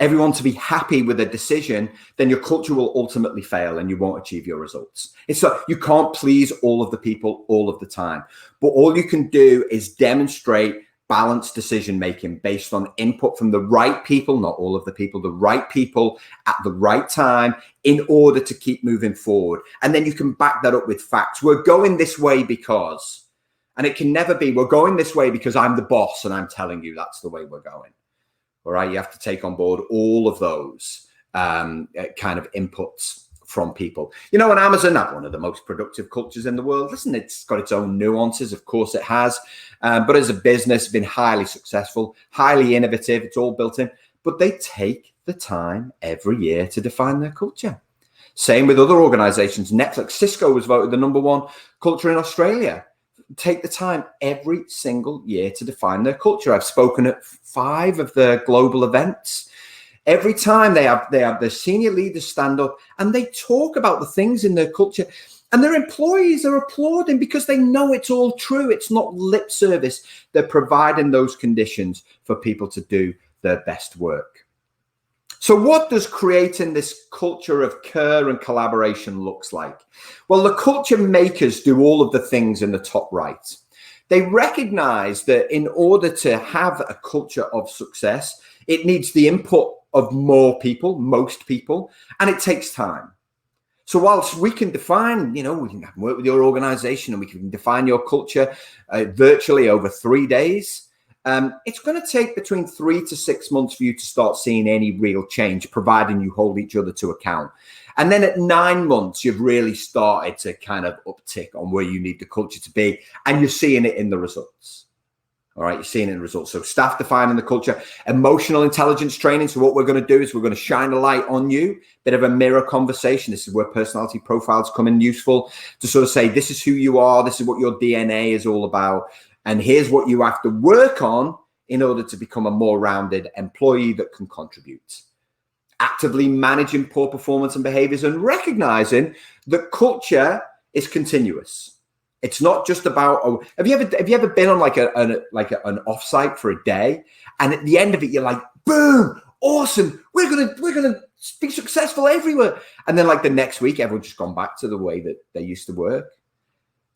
everyone to be happy with a decision, then your culture will ultimately fail and you won't achieve your results. It's so you can't please all of the people all of the time, but all you can do is demonstrate balanced decision making based on input from the right people, not all of the people, the right people at the right time in order to keep moving forward. And then you can back that up with facts. We're going this way because, and it can never be, we're going this way because I'm the boss and I'm telling you that's the way we're going. All right, you have to take on board all of those kind of inputs from people. You know, and Amazon, not one of the most productive cultures in the world. Listen, it's got its own nuances. Of course it has. But as a business, been highly successful, highly innovative. It's all built in. But they take the time every year to define their culture. Same with other organizations. Netflix, Cisco was voted the #1 culture in Australia. Take the time every single year to define their culture. I've spoken at 5 of their global events. Every time they have their senior leaders stand up and they talk about the things in their culture, and their employees are applauding because they know it's all true. It's not lip service. They're providing those conditions for people to do their best work. So what does creating this culture of care and collaboration looks like? Well, the culture makers do all of the things in the top right. They recognize that in order to have a culture of success, it needs the input of more people, most people, and it takes time. So whilst we can define, we can work with your organization and we can define your culture virtually over 3 days, it's going to take between 3 to 6 months for you to start seeing any real change, providing you hold each other to account. And then at 9 months, you've really started to kind of uptick on where you need the culture to be, and you're seeing it in the results. All right, you're seeing it in the results. So staff defining the culture, emotional intelligence training. So what we're going to do is we're going to shine a light on you, bit of a mirror conversation. This is where personality profiles come in useful to sort of say, this is who you are. This is what your DNA is all about. And here's what you have to work on in order to become a more rounded employee that can contribute. Actively managing poor performance and behaviors and recognizing that culture is continuous. It's not just about. Have you ever been on like an offsite for a day, and at the end of it you're like, boom, awesome, we're gonna be successful everywhere, and then like the next week everyone's just gone back to the way that they used to work,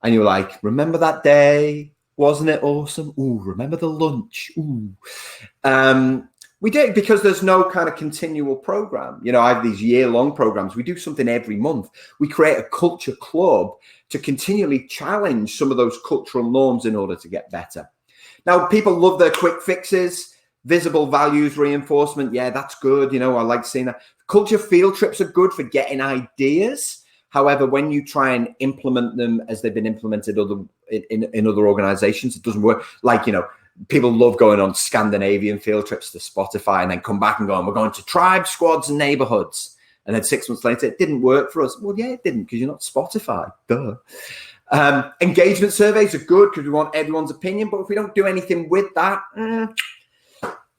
and you're like, remember that day? Wasn't it awesome? Ooh, remember the lunch? Ooh. We did, because there's no kind of continual program. I have these year-long programs. We do something every month. We create a culture club to continually challenge some of those cultural norms in order to get better. Now, people love their quick fixes, visible values reinforcement. Yeah, that's good. I like seeing that. Culture field trips are good for getting ideas. However, when you try and implement them as they've been implemented in other organizations, it doesn't work. People love going on Scandinavian field trips to Spotify and then come back and go, we're going to tribe squads and neighborhoods. And then 6 months later, it didn't work for us. Well, yeah, it didn't, because you're not Spotify. Duh. Engagement surveys are good because we want everyone's opinion. But if we don't do anything with that,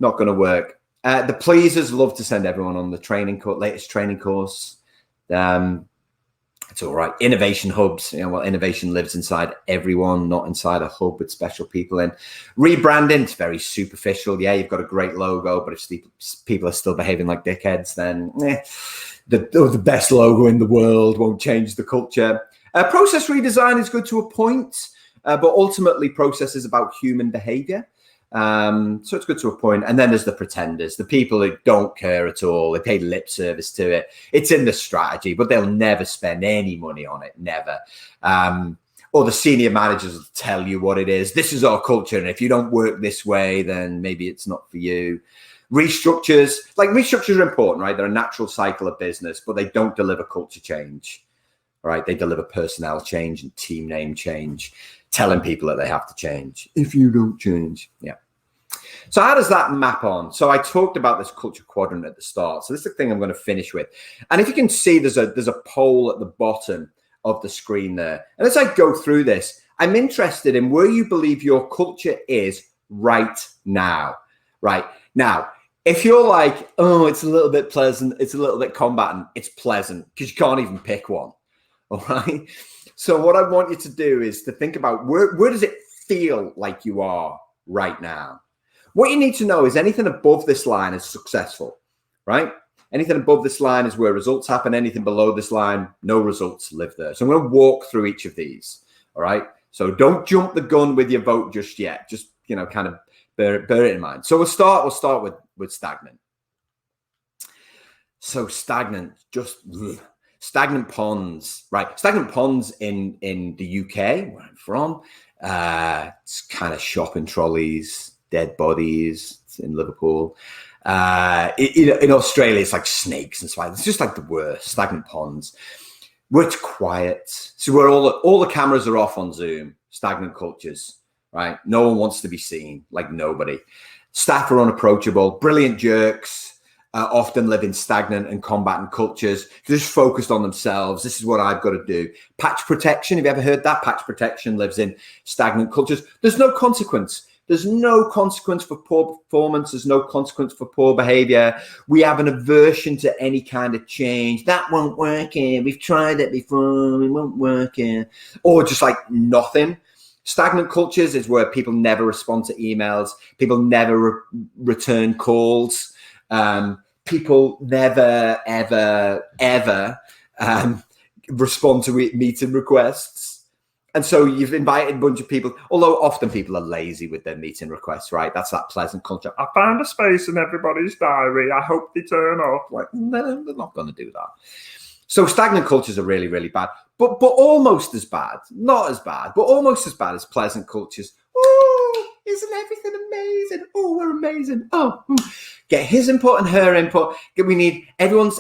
not going to work. The pleasers love to send everyone on the latest training course. It's all right. Innovation hubs. Innovation lives inside everyone, not inside a hub with special people in. Rebranding, it's very superficial. Yeah, you've got a great logo, but if people are still behaving like dickheads, then the best logo in the world won't change the culture. Process redesign is good to a point, but ultimately process is about human behavior. So it's good to a point. And then there's the pretenders, the people who don't care at all. They pay lip service to it. It's in the strategy, but they'll never spend any money on it. Never. Or the senior managers will tell you what it is. This is our culture. And if you don't work this way, then maybe it's not for you. Restructures are important, right? They're a natural cycle of business, but they don't deliver culture change, right? They deliver personnel change and team name change, telling people that they have to change. If you don't change, yeah. So how does that map on? So I talked about this culture quadrant at the start. So this is the thing I'm going to finish with. And if you can see, there's a poll at the bottom of the screen there. And as I go through this, I'm interested in where you believe your culture is right now. Right now, if you're like, oh, it's a little bit pleasant, it's a little bit combatant, it's pleasant because you can't even pick one. All right. So what I want you to do is to think about where does it feel like you are right now? What you need to know is anything above this line is successful, right? Anything above this line is where results happen. Anything below this line, no results live there. So I'm going to walk through each of these, all right? So don't jump the gun with your vote just yet. Just, kind of bear it in mind. So we'll start with stagnant. So stagnant ponds, right? Stagnant ponds in the UK, where I'm from, it's kind of shopping trolleys, dead bodies. It's in Liverpool. In Australia, it's like snakes and spiders. It's just like the worst. Stagnant ponds. Where it's quiet. So where all the cameras are off on Zoom. Stagnant cultures, right? No one wants to be seen, like nobody. Staff are unapproachable. Brilliant jerks. Often live in stagnant and combatant cultures. They're just focused on themselves. This is what I've got to do. Patch protection. Have you ever heard that? Patch protection lives in stagnant cultures. There's no consequence. There's no consequence for poor performance. There's no consequence for poor behavior. We have an aversion to any kind of change. That won't work here. We've tried it before. It won't work here. Or just like nothing. Stagnant cultures is where people never respond to emails. People never return calls. People never, ever respond to meeting requests. And so you've invited a bunch of people, although often people are lazy with their meeting requests, right? That's that pleasant culture. I found a space in everybody's diary. I hope they turn up. Like, no, they're not going to do that. So stagnant cultures are really, really bad, but almost as bad, not as bad, but almost as bad as pleasant cultures. Oh, isn't everything amazing? Oh, we're amazing. Oh, get his input and her input. We need everyone's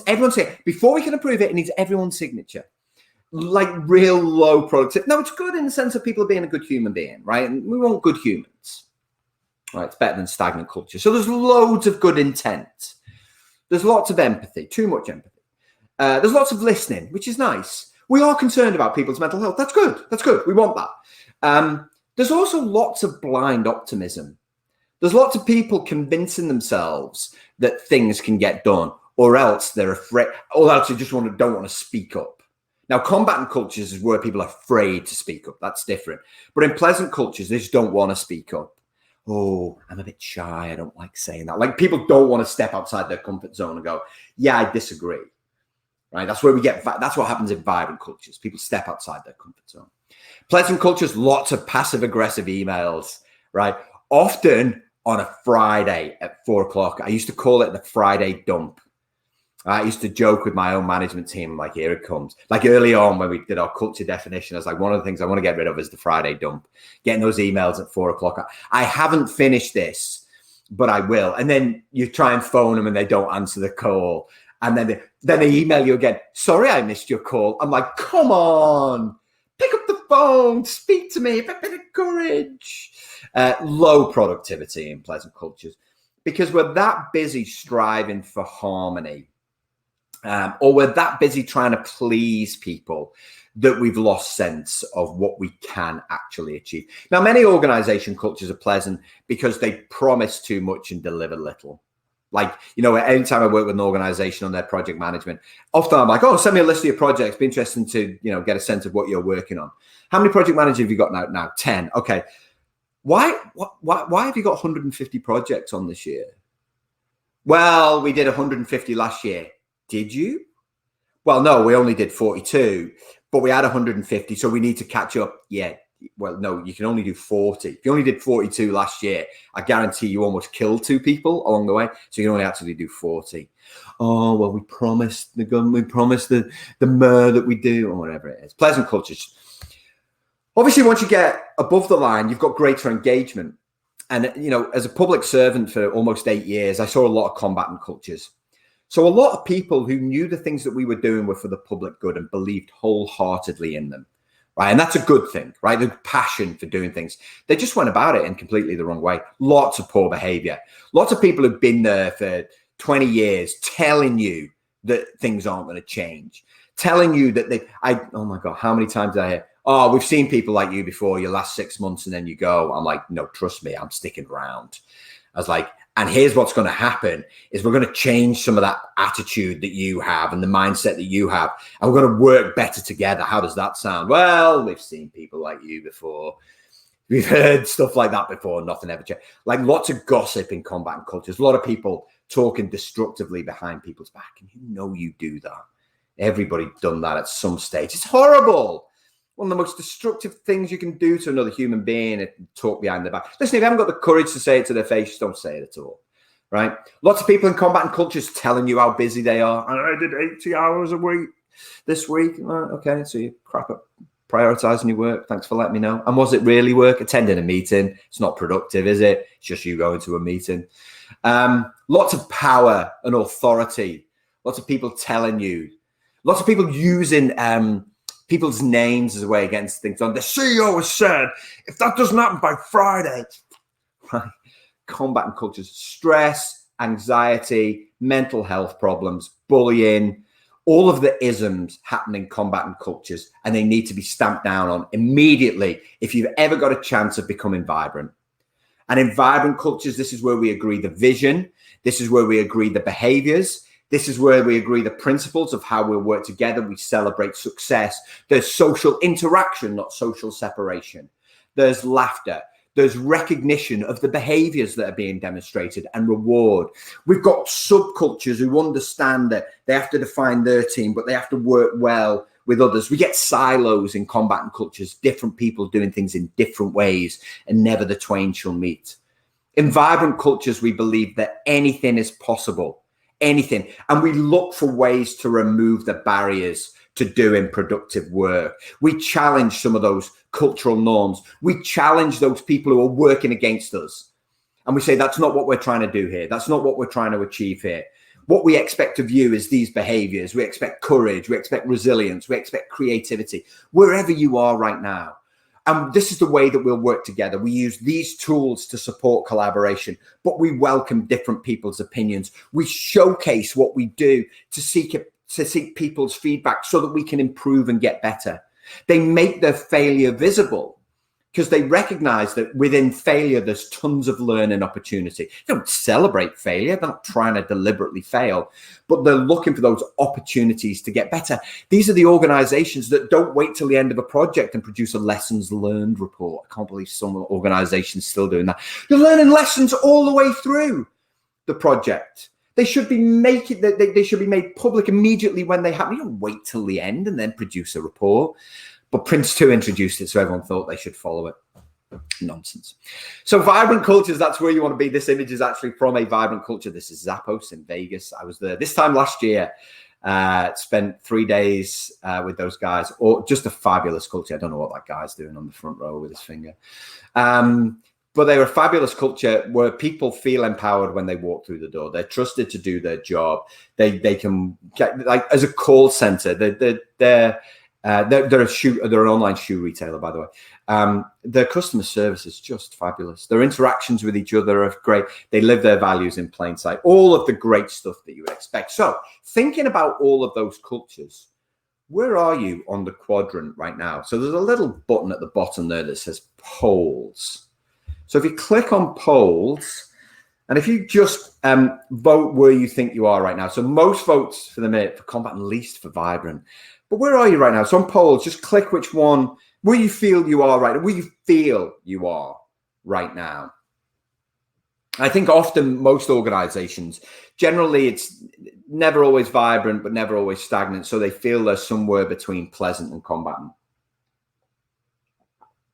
before we can approve it. It needs everyone's signature. Like real low productivity. No, it's good in the sense of people being a good human being, right? And we want good humans, right? It's better than stagnant culture. So there's loads of good intent. There's lots of empathy, too much empathy. There's lots of listening, which is nice. We are concerned about people's mental health. That's good. That's good. We want that. There's also lots of blind optimism. There's lots of people convincing themselves that things can get done, or else they're afraid, or else they just don't want to speak up. Now, combatant cultures is where people are afraid to speak up. That's different. But in pleasant cultures, they just don't want to speak up. Oh, I'm a bit shy. I don't like saying that. Like people don't want to step outside their comfort zone and go, yeah, I disagree. Right? That's where that's what happens in vibrant cultures. People step outside their comfort zone. Pleasant cultures, lots of passive aggressive emails, right? Often on a Friday at 4:00. I used to call it the Friday dump. I used to joke with my own management team, like, here it comes. Like early on when we did our culture definition, I was like, one of the things I want to get rid of is the Friday dump. Getting those emails at 4:00. I haven't finished this, but I will. And then you try and phone them and they don't answer the call. And then they email you again. Sorry, I missed your call. I'm like, come on, pick up the phone, speak to me, a bit of courage. Low productivity in pleasant cultures because we're that busy striving for harmony. Or we're that busy trying to please people that we've lost sense of what we can actually achieve. Now, many organization cultures are pleasant because they promise too much and deliver little. Like, anytime I work with an organization on their project management, often I'm like, oh, send me a list of your projects. Be interesting to, get a sense of what you're working on. How many project managers have you got now? 10. Okay. Why have you got 150 projects on this year? Well, we did 150 last year. Did you? Well, no, we only did 42, but we had 150. So we need to catch up. Yeah. Well, no, you can only do 40. If you only did 42 last year, I guarantee you almost killed 2 people along the way. So you can only actually do 40. Oh, well, we promised the government, we promised the mayor that we do, or whatever it is. Pleasant cultures. Obviously, once you get above the line, you've got greater engagement. And, as a public servant for almost 8 years, I saw a lot of combatant cultures. So a lot of people who knew the things that we were doing were for the public good and believed wholeheartedly in them. Right. And that's a good thing, right? The passion for doing things. They just went about it in completely the wrong way. Lots of poor behavior. Lots of people who've been there for 20 years telling you that things aren't going to change. Telling you that oh my God, how many times did I hear, oh, we've seen people like you before, you last 6 months and then you go. I'm like, no, trust me, I'm sticking around. I was like, and here's what's going to happen is we're going to change some of that attitude that you have and the mindset that you have. And we're going to work better together. How does that sound? Well, we've seen people like you before. We've heard stuff like that before. Nothing ever changed. Like lots of gossip in combatant cultures. A lot of people talking destructively behind people's back. And you do that. Everybody's done that at some stage. It's horrible. One of the most destructive things you can do to another human being is talk behind their back. Listen, if you haven't got the courage to say it to their face, just don't say it at all. Right? Lots of people in combatant cultures telling you how busy they are. I did 80 hours a week this week. Okay, so you crap up prioritizing your work. Thanks for letting me know. And was it really work? Attending a meeting. It's not productive, is it? It's just you going to a meeting. Lots of power and authority. Lots of people telling you. Lots of people using people's names as a way against things. The CEO has said, if that doesn't happen by Friday, right? Combatant cultures, stress, anxiety, mental health problems, bullying, all of the isms happen in combatant cultures, and they need to be stamped down on immediately if you've ever got a chance of becoming vibrant. And in vibrant cultures, this is where we agree the vision. This is where we agree the behaviors. This is where we agree the principles of how we'll work together. We celebrate success. There's social interaction, not social separation. There's laughter. There's recognition of the behaviors that are being demonstrated and reward. We've got subcultures who understand that they have to define their team, but they have to work well with others. We get silos in combatant cultures, different people doing things in different ways, and never the twain shall meet. In vibrant cultures, we believe that anything is possible, anything. And we look for ways to remove the barriers to doing productive work. We challenge some of those cultural norms. We challenge those people who are working against us. And we say, that's not what we're trying to do here. That's not what we're trying to achieve here. What we expect of you is these behaviors. We expect courage. We expect resilience. We expect creativity, wherever you are right now. And this is the way that we'll work together. We use these tools to support collaboration, but we welcome different people's opinions. We showcase what we do to seek people's feedback so that we can improve and get better. They make their failure visible because they recognize that within failure, there's tons of learning opportunity. They don't celebrate failure. They're not trying to deliberately fail, but they're looking for those opportunities to get better. These are the organizations that don't wait till the end of a project and produce a lessons learned report. I can't believe some organizations still doing that. You're learning lessons all the way through the project. They should be they should be made public immediately when they happen. You don't wait till the end and then produce a report. But Prince 2 introduced it, so everyone thought they should follow it. Nonsense. So vibrant cultures, that's where you want to be. This image is actually from a vibrant culture. This is Zappos in Vegas. I was there this time last year. Spent 3 days with those guys. Or just a fabulous culture. I don't know what that guy's doing on the front row with his finger. But they're a fabulous culture where people feel empowered when they walk through the door. They're trusted to do their job. They can get, like, as a call center. They're an online shoe retailer, by the way. Their customer service is just fabulous. Their interactions with each other are great. They live their values in plain sight. All of the great stuff that you would expect. So, thinking about all of those cultures, where are you on the quadrant right now? So there's a little button at the bottom there that says polls. So if you click on polls, and if you just vote where you think you are right now. So most votes for the minute for combatant, least for vibrant. But where are you right now? So on polls, just click which one, where you feel you are right now, where you feel you are right now. I think often most organizations, generally it's never always vibrant, but never always stagnant. So they feel they're somewhere between pleasant and combatant,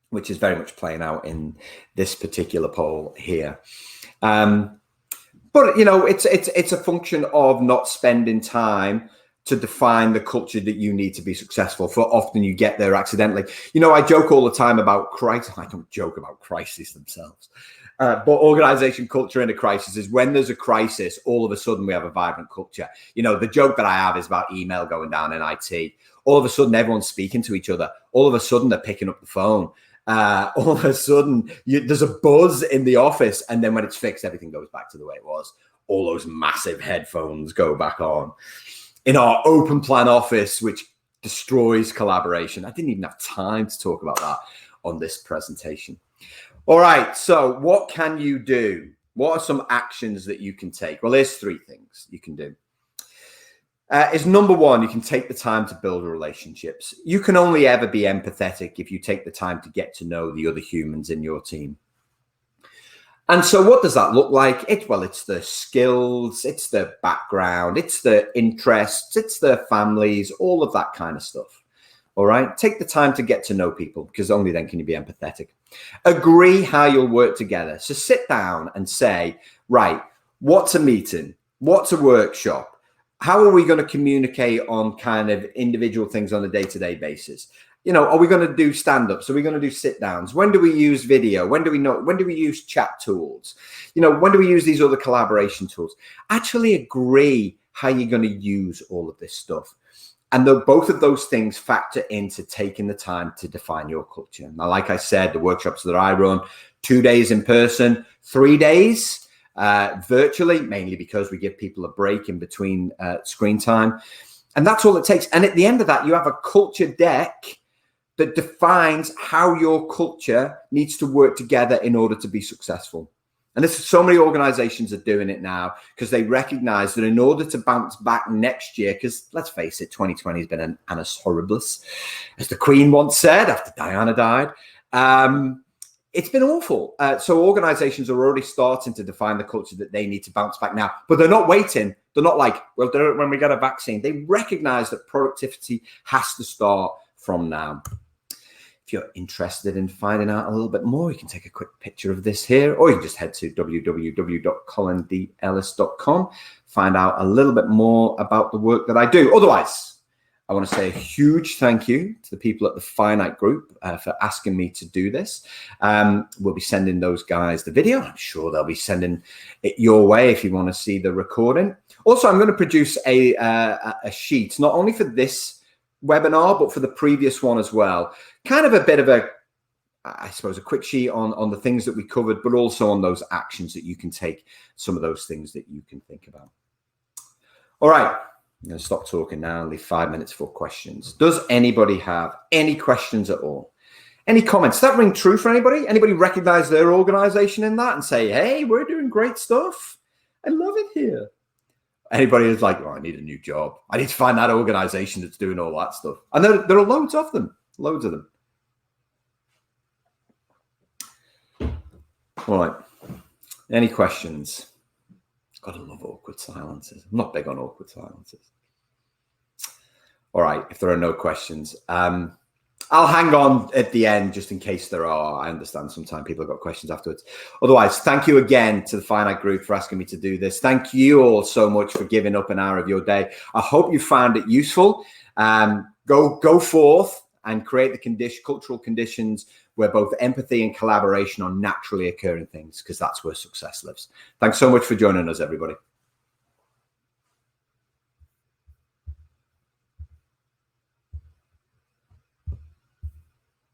which is very much playing out in this particular poll here. But, you know, it's a function of not spending time to define the culture that you need to be successful. For often you get there accidentally. You know, I joke all the time about crisis. I don't joke about crises themselves. But organization culture in a crisis is when there's a crisis, all of a sudden we have a vibrant culture. You know, the joke that I have is about email going down in IT. All of a sudden, everyone's speaking to each other. All of a sudden, they're picking up the phone. All of a sudden, there's a buzz in the office. And then when it's fixed, everything goes back to the way it was. All those massive headphones go back on. In our open plan office, which destroys collaboration. I didn't even have time to talk about that on this presentation. All right, so what can you do? What are some actions that you can take? Well, there's 3 things you can do. is number one, you can take the time to build relationships. You can only ever be empathetic if you take the time to get to know the other humans in your team. And so what does that look like? It's the skills, it's the background, it's the interests, it's their families, all of that kind of stuff. All right. Take the time to get to know people, because only then can you be empathetic. Agree how you'll work together. So sit down and say, right, what's a meeting? What's a workshop? How are we going to communicate on kind of individual things on a day-to-day basis? You know, are we going to do stand-ups? Are we going to do sit-downs? When do we use video? When do we use chat tools? You know, when do we use these other collaboration tools? Actually agree how you're going to use all of this stuff. And both of those things factor into taking the time to define your culture. Now, like I said, the workshops that I run, 2 days in person, 3 days virtually, mainly because we give people a break in between screen time. And that's all it takes. And at the end of that, you have a culture deck that defines how your culture needs to work together in order to be successful. And this is so many organizations are doing it now because they recognize that in order to bounce back next year, because let's face it, 2020 has been an annus horribilis, as the Queen once said after Diana died. It's been awful. So organizations are already starting to define the culture that they need to bounce back now, but they're not waiting. They're not like, well, when we get a vaccine. They recognize that productivity has to start from now. If you're interested in finding out a little bit more, you can take a quick picture of this here, or you can just head to www.colindellis.com, find out a little bit more about the work that I do. Otherwise, I want to say a huge thank you to the people at the Finite Group for asking me to do this. We'll be sending those guys the video. I'm sure they'll be sending it your way if you want to see the recording. Also, I'm going to produce a sheet, not only for this webinar, but for the previous one as well. Kind of a bit of a, I suppose, a quick sheet on the things that we covered, but also on those actions that you can take, some of those things that you can think about. All right, I'm going to stop talking now and leave 5 minutes for questions. Does anybody have any questions at all? Any comments? Does that ring true for anybody? Anybody recognize their organization in that and say, hey, we're doing great stuff? I love it here. Anybody who's like, oh, I need a new job. I need to find that organization that's doing all that stuff. And there are loads of them. Loads of them. All right. Any questions? Gotta love awkward silences. I'm not big on awkward silences. All right. If there are no questions, I'll hang on at the end just in case there are. I understand sometimes people have got questions afterwards. Otherwise, thank you again to the Finite Group for asking me to do this. Thank you all so much for giving up an hour of your day. I hope you found it useful. Go forth and create the cultural conditions where both empathy and collaboration are naturally occurring things, because that's where success lives. Thanks so much for joining us, everybody.